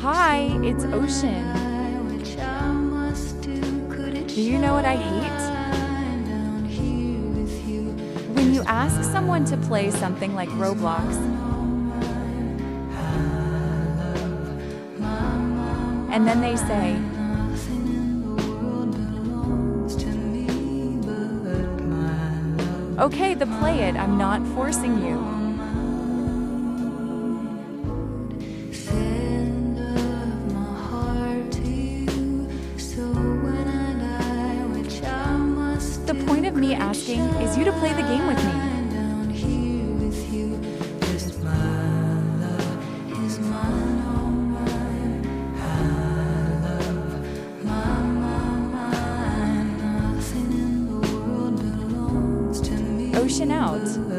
Hi, it's Ocean. Do you know what I hate? When you ask someone to play something like Roblox, and then they say, okay, then play it, I'm not forcing you. The point of me asking is you to play the game with me. Ocean out.